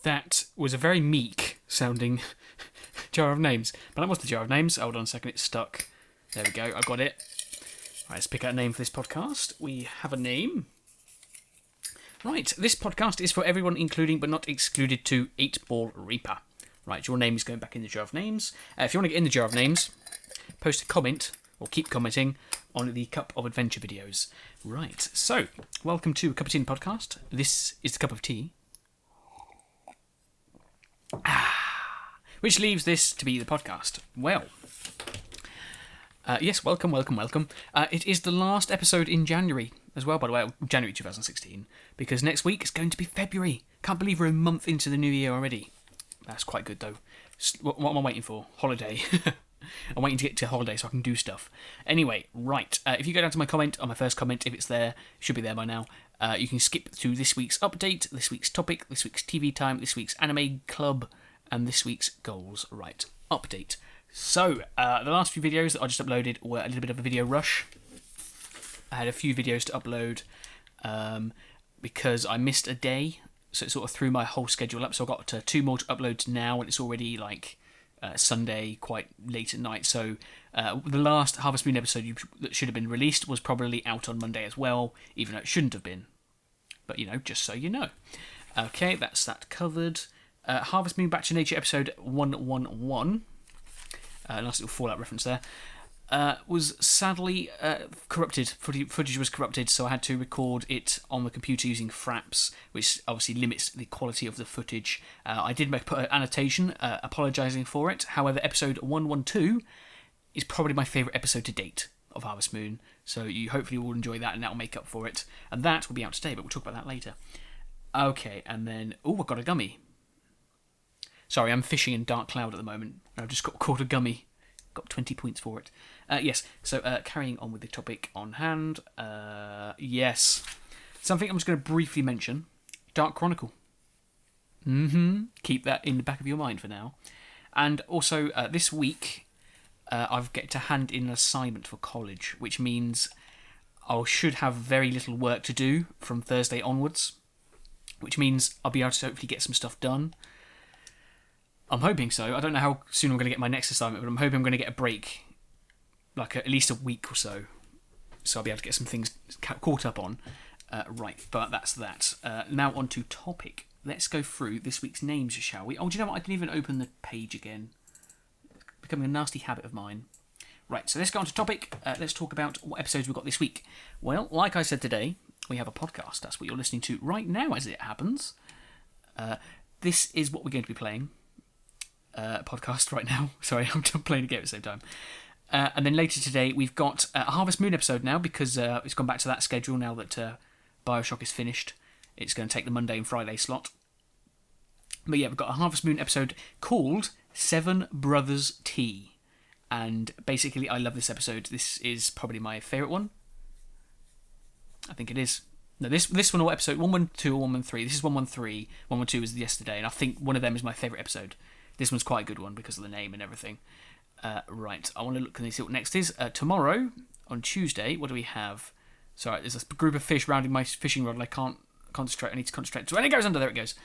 That was a very meek sounding jar of names. But that was the jar of names. Hold on a second, it's stuck. There we go, I got it. Right, let's pick out a name for this podcast. We have a name. Right, this podcast is for everyone, including but not excluded to 8-Ball Reaper. Right, your name is going back in the jar of names. If you want to get in the jar of names, post a comment, or keep commenting, on the Cup of Adventure videos. Right, so, welcome to a Cup of Tea podcast. This is the cup of tea. Which leaves this to be the podcast. Well, yes, welcome. It is the last episode in January as well, by the way, January 2016, because next week is going to be February. Can't believe we're a month into the new year already. That's quite good, though. What am I waiting for? Holiday. I'm waiting to get to holiday so I can do stuff. Anyway, right. If you go down to my comment, on my first comment, if it's there, it should be there by now. You can skip to this week's update, this week's topic, this week's TV time, this week's anime club, and this week's goals. Right, update. So, the last few videos that I just uploaded were a little bit of a video rush. I had a few videos to upload because I missed a day, so it sort of threw my whole schedule up. So I got 2 more to upload now, and it's already like Sunday, quite late at night. So the last Harvest Moon episode that should have been released was probably out on Monday as well, even though it shouldn't have been. But, just so you know. Okay, that's that covered. Harvest Moon Back to Nature episode 111, nice little Fallout reference there, was sadly corrupted. Footage was corrupted, so I had to record it on the computer using Fraps, which obviously limits the quality of the footage. I did put an annotation apologising for it. However, episode 112 is probably my favourite episode to date of Harvest Moon, so you hopefully will enjoy that, and that will make up for it. And that will be out today, but we'll talk about that later. Okay, and then... I got a gummy. Sorry, I'm fishing in dark cloud at the moment. I've just caught a gummy. Got 20 points for it. Yes, so carrying on with the topic on hand. Yes. Something I'm just going to briefly mention. Dark Chronicle. Keep that in the back of your mind for now. And also, this week, I've got to hand in an assignment for college, which means I should have very little work to do from Thursday onwards, which means I'll be able to hopefully get some stuff done. I'm hoping so. I don't know how soon I'm going to get my next assignment, but I'm hoping I'm going to get a break, like at least a week or so I'll be able to get some things caught up on. Right, but that's that. Now on to topic. Let's go through this week's names, shall we? Oh, do you know what? I can even open the page again. It's becoming a nasty habit of mine. Right, so let's go on to topic. Let's talk about what episodes we've got this week. Well, like I said today, we have a podcast. That's what you're listening to right now as it happens. This is what we're going to be playing. Podcast right now. Sorry, I'm playing a game at the same time. And then later today, we've got a Harvest Moon episode now, because it's gone back to that schedule now that Bioshock is finished. It's going to take the Monday and Friday slot. But yeah, we've got a Harvest Moon episode called Seven Brothers Tea. And basically, I love this episode. This is probably my favourite one. I think it is. No, this one or episode 112 or 113. This is 113. 112 was yesterday, and I think one of them is my favourite episode. This one's quite a good one because of the name and everything. Right, I want to look and see what next is. Tomorrow, on Tuesday, what do we have? Sorry, there's a group of fish rounding my fishing rod and I can't concentrate. I need to concentrate. So when it goes under, there it goes.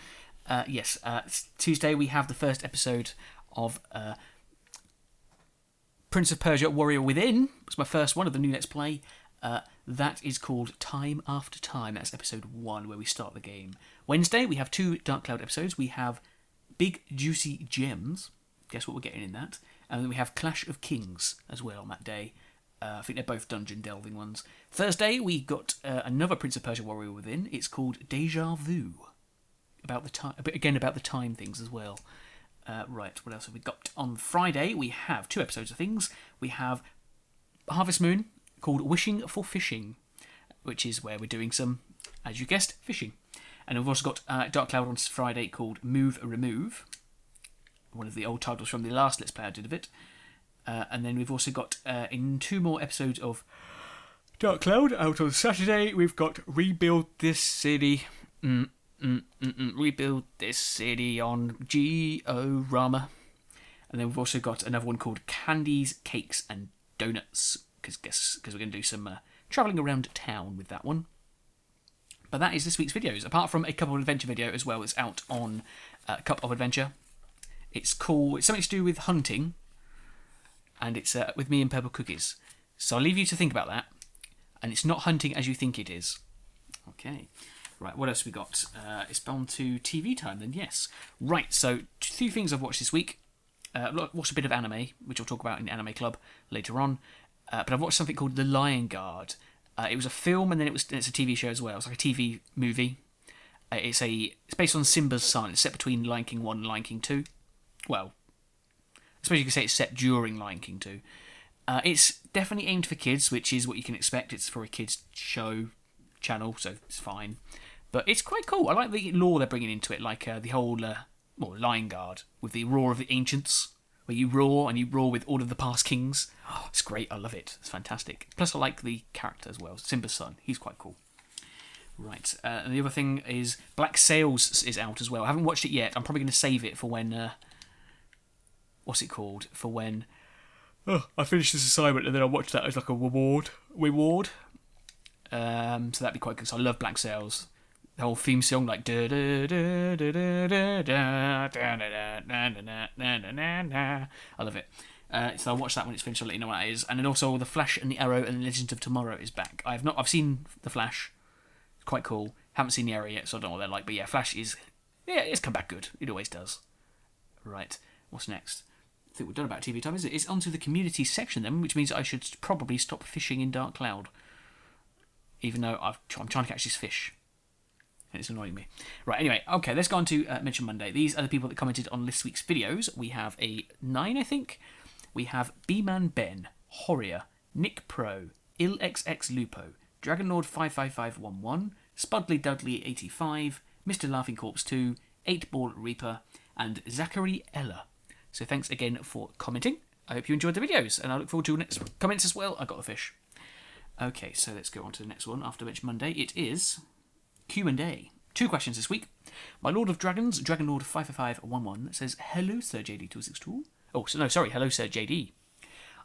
Yes, Tuesday we have the first episode of Prince of Persia Warrior Within. It's my first one of the new Let's Play. That is called Time After Time. That's episode 1 where we start the game. Wednesday we have 2 Dark Cloud episodes. We have Big Juicy Gems. Guess what we're getting in that? And then we have Clash of Kings as well on that day. I think they're both dungeon delving ones. Thursday we got another Prince of Persia Warrior Within. It's called Deja Vu. About the time, again about the time things as well. Right, what else have we got? On Friday we have 2 episodes of things. We have Harvest Moon called Wishing for Fishing, which is where we're doing some, as you guessed, fishing. And we've also got Dark Cloud on Friday called Move Remove, one of the old titles from the last Let's Play I did of it. And then we've also got in 2 more episodes of Dark Cloud out on Saturday. We've got Rebuild This City. Rebuild This City on Georama. And then we've also got another one called Candies, Cakes and Donuts, because we're going to do some travelling around town with that one. But that is this week's videos. Apart from a couple of adventure video as well, it's out on Cup of Adventure. It's cool. It's something to do with hunting, and it's with me and Purple Cookies. So I'll leave you to think about that. And it's not hunting as you think it is. Okay. Right, what else we got? It's on to TV time then, yes. Right, so two things I've watched this week. Watched a bit of anime, which I'll talk about in Anime Club later on. But I've watched something called The Lion Guard. It was a film, and then it's a TV show as well. It's like a TV movie. It's based on Simba's son. It's set between Lion King 1 and Lion King 2. Well, I suppose you could say it's set during Lion King 2. It's definitely aimed for kids, which is what you can expect. It's for a kids show channel, so it's fine. But it's quite cool. I like the lore they're bringing into it, like the whole Lion Guard with the roar of the ancients, where you roar and you roar with all of the past kings. Oh, it's great. I love it. It's fantastic. Plus, I like the character as well. Simba's son. He's quite cool. Right. And the other thing is Black Sails is out as well. I haven't watched it yet. I'm probably going to save it for when... what's it called? For when... I finish this assignment and then I'll watch that as like a reward. So that'd be quite good. So I love Black Sails. The whole theme song, like I love it. So I'll watch that when it's finished. I'll let you know what it is. And then also The Flash and the Arrow and the Legend of Tomorrow is back. I've seen The Flash. It's quite cool. Haven't seen the Arrow yet, so I don't know what they're like. But yeah, Flash it's come back good. It always does. Right. What's next? I think we're done about TV time, is it? It's onto the community section then, which means I should probably stop fishing in Dark Cloud. Even though I'm trying to catch this fish. And it's annoying me. Right, anyway, okay, let's go on to Mention Monday. These are the people that commented on this week's videos. We have a 9, I think. We have B-Man Ben, Horrier, Nick Pro, IlXX Lupo, Dragonlord 55511, Spudley Dudley 85, Mr. Laughing Corpse 2, 8-Ball Reaper, and Zachary Ella. So thanks again for commenting. I hope you enjoyed the videos, and I look forward to your next comments as well. I got the fish. Okay, so let's go on to the next one. After Mention Monday, it is Q&A. 2 questions this week. My Lord of Dragons, Dragonlord 55511, says, Hello, Sir JD2Six2. Oh, so no, sorry. Hello, Sir JD.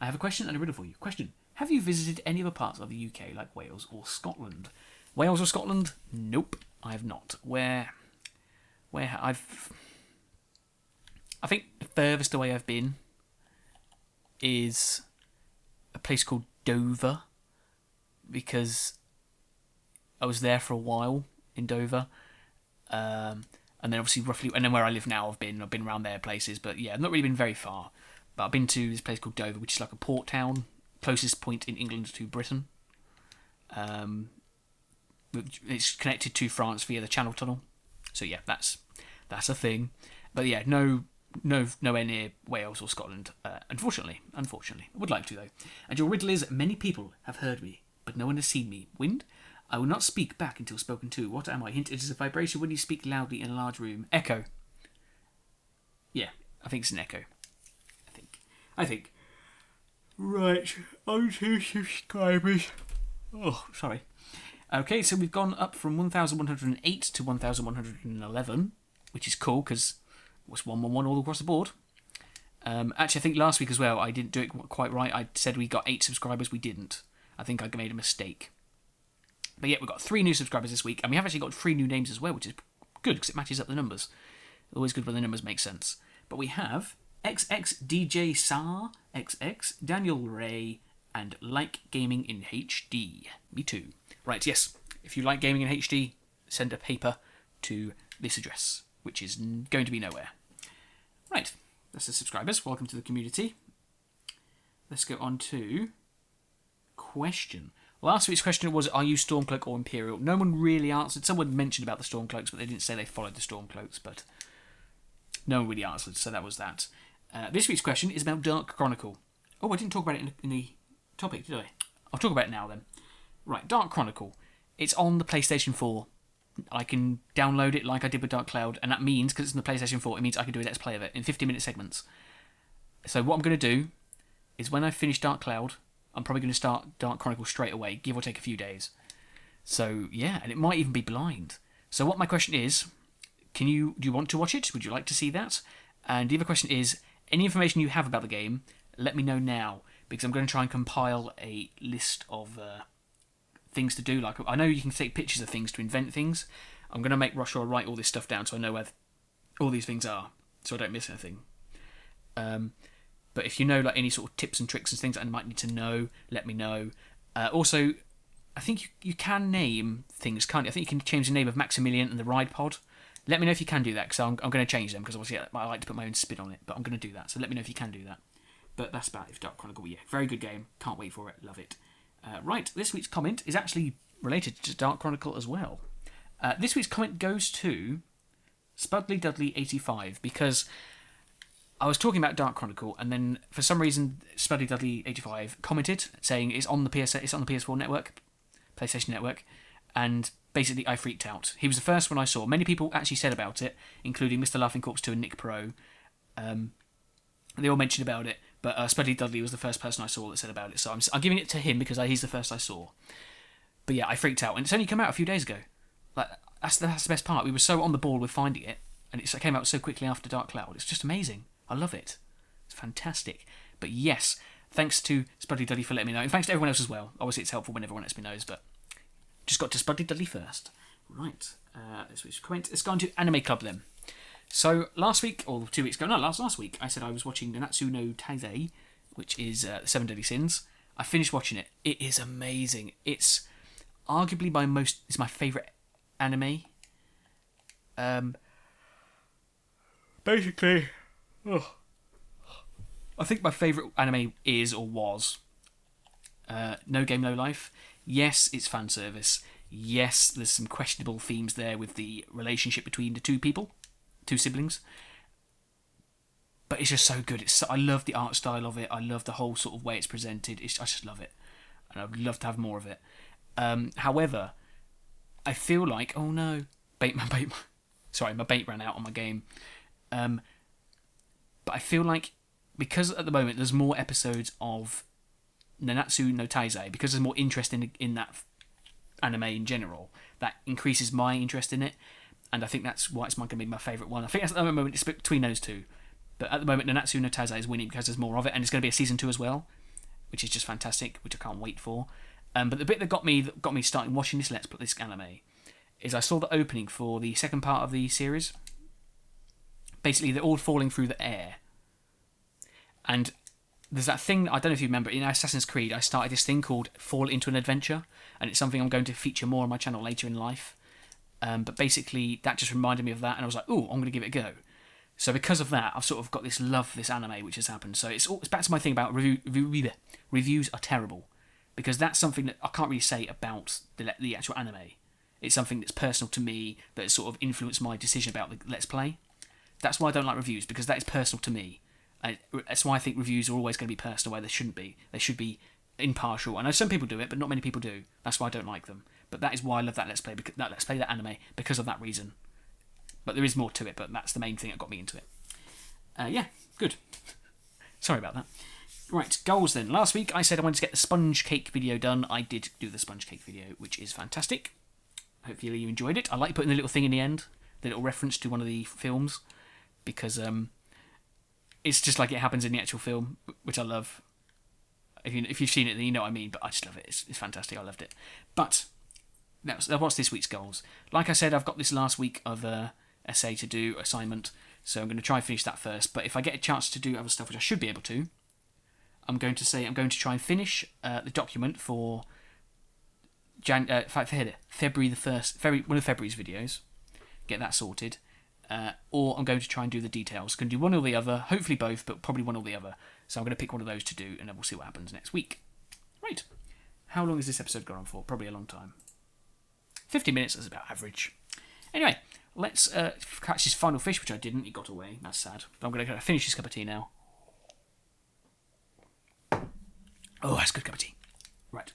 I have a question and a riddle for you. Question. Have you visited any other parts of the UK, like Wales or Scotland? Wales or Scotland? Nope, I have not. Where I think the furthest away I've been is a place called Dover, because I was there for a while in Dover, and then obviously roughly, and then where I live now, I've been around their places, but yeah, I've not really been very far. But I've been to this place called Dover, which is like a port town, closest point in England to Britain. It's connected to France via the Channel Tunnel, so yeah, that's a thing. But yeah, nowhere near Wales or Scotland, unfortunately. I would like to, though. And your riddle is, many people have heard me, but no one has seen me. Wind? I will not speak back until spoken to. What am I? Hint, it is a vibration when you speak loudly in a large room. Echo. Yeah, I think it's an echo. I think. Right, on to subscribers. Oh, sorry. Okay, so we've gone up from 1,108 to 1,111, which is cool, because it was 111 all across the board. Actually, I think last week as well, I didn't do it quite right. I said we got 8 subscribers. We didn't. I think I made a mistake. But yeah, we've got 3 new subscribers this week, and we have actually got 3 new names as well, which is good, because it matches up the numbers. Always good when the numbers make sense. But we have XXDJ Sar, XX, Daniel Ray, and Like Gaming in HD. Me too. Right, yes, if you like gaming in HD, send a paper to this address, which is going to be nowhere. Right, that's the subscribers. Welcome to the community. Let's go on to question. Last week's question was, are you Stormcloak or Imperial? No one really answered. Someone mentioned about the Stormcloaks, but they didn't say they followed the Stormcloaks, but no one really answered, so that was that. This week's question is about Dark Chronicle. Oh, I didn't talk about it in the topic, did I? I'll talk about it now then. Right, Dark Chronicle. It's on the PlayStation 4. I can download it like I did with Dark Cloud, and that means, because it's on the PlayStation 4, it means I can do a Let's Play of it in 50-minute segments. So what I'm going to do is when I finish Dark Cloud, I'm probably going to start Dark Chronicle straight away, give or take a few days. So, yeah, and it might even be blind. So what my question is, do you want to watch it? Would you like to see that? And the other question is, any information you have about the game, let me know now, because I'm going to try and compile a list of things to do. Like, I know you can take pictures of things to invent things. I'm going to make sure I write all this stuff down so I know where all these things are, so I don't miss anything. But if you know like any sort of tips and tricks and things that I might need to know, let me know. Also, I think you can name things, can't you? I think you can change the name of Maximilian and the Ride Pod. Let me know if you can do that, because I'm going to change them, because obviously I like to put my own spin on it, but I'm going to do that, so let me know if you can do that. But that's about it for Dark Chronicle. Yeah, very good game. Can't wait for it. Love it. Right, this week's comment is actually related to Dark Chronicle as well. This week's comment goes to Spudley Dudley 85, because I was talking about Dark Chronicle, and then for some reason Spudley Dudley 85 commented saying it's on the PS4 network, PlayStation Network, and basically I freaked out. He was the first one I saw. Many people actually said about it, including Mr. Laughing Corpse 2 and Nick Pro. They all mentioned about it, but Spudley Dudley was the first person I saw that said about it, so I'm giving it to him because he's the first I saw. But yeah, I freaked out, and it's only come out a few days ago. Like that's the best part. We were so on the ball with finding it, and it came out so quickly after Dark Cloud. It's just amazing. I love it. It's fantastic. But yes, thanks to Spudley Dudley for letting me know, and thanks to everyone else as well. Obviously, it's helpful when everyone lets me know, but just got to Spudley Dudley first. Right, let's switch comment. Let's go on to Anime Club then. So last week, or 2 weeks ago, no, last week, I said I was watching Nanatsu no Taizai, which is the Seven Deadly Sins. I finished watching it. It is amazing. It's arguably it's my favourite anime. Basically, I think my favourite anime is or was No Game No Life. Yes, it's fan service. Yes, there's some questionable themes there with the relationship between the two siblings. But it's just so good. I love the art style of it. I love the whole sort of way it's presented. I just love it. And I'd love to have more of it. However, I feel like... Oh no. Sorry, my bait ran out on my game. But I feel like, because at the moment there's more episodes of Nanatsu no Taizai, because there's more interest in that anime in general, that increases my interest in it. And I think that's why it's going to be my favourite one. I think at the moment it's between those two. But at the moment, Nanatsu no Taizai is winning because there's more of it, and it's going to be a season 2 as well, which is just fantastic, which I can't wait for. But the bit that got me starting watching this anime is I saw the opening for the second part of the series. Basically, they're all falling through the air. And there's that thing, I don't know if you remember, in Assassin's Creed, I started this thing called Fall Into an Adventure, and it's something I'm going to feature more on my channel later in life. But basically, that just reminded me of that, and I was like, oh, I'm going to give it a go. So because of that, I've sort of got this love for this anime which has happened. So it's back to my thing about reviews are terrible, because that's something that I can't really say about the actual anime. It's something that's personal to me, that has sort of influenced my decision about the Let's Play. That's why I don't like reviews, because that is personal to me. That's why I think reviews are always going to be personal, where they shouldn't be. They should be impartial. I know some people do it, but not many people do. That's why I don't like them. But that is why I love that Let's Play, that anime, because of that reason. But there is more to it, but that's the main thing that got me into it. Yeah, good. Sorry about that. Right, goals then. Last week I said I wanted to get the sponge cake video done. I did do the sponge cake video, which is fantastic. Hopefully you enjoyed it. I like putting the little thing in the end, the little reference to one of the films, because it's just like it happens in the actual film, which I love. If you've seen it, then you know what I mean, but I just love it. It's fantastic. I loved it. But that's what's this week's goals. Like I said, I've got this last week of essay to do, assignment, so I'm going to try and finish that first. But if I get a chance to do other stuff, which I should be able to, I'm going to try and finish the document for February the 1st, one of February's videos, get that sorted, or I'm going to try and do the details. I'm going to do one or the other, hopefully both, but probably one or the other. So I'm going to pick one of those to do, and then we'll see what happens next week. Right. How long has this episode gone on for? Probably a long time. 50 minutes is about average. Anyway, let's catch this final fish, which I didn't. It got away. That's sad. But I'm going to finish this cup of tea now. Oh, that's a good cup of tea. Right.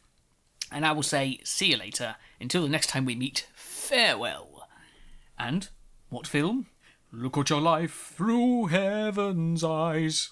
And I will say, see you later. Until the next time we meet, farewell. And, what film? Look at your life through heaven's eyes.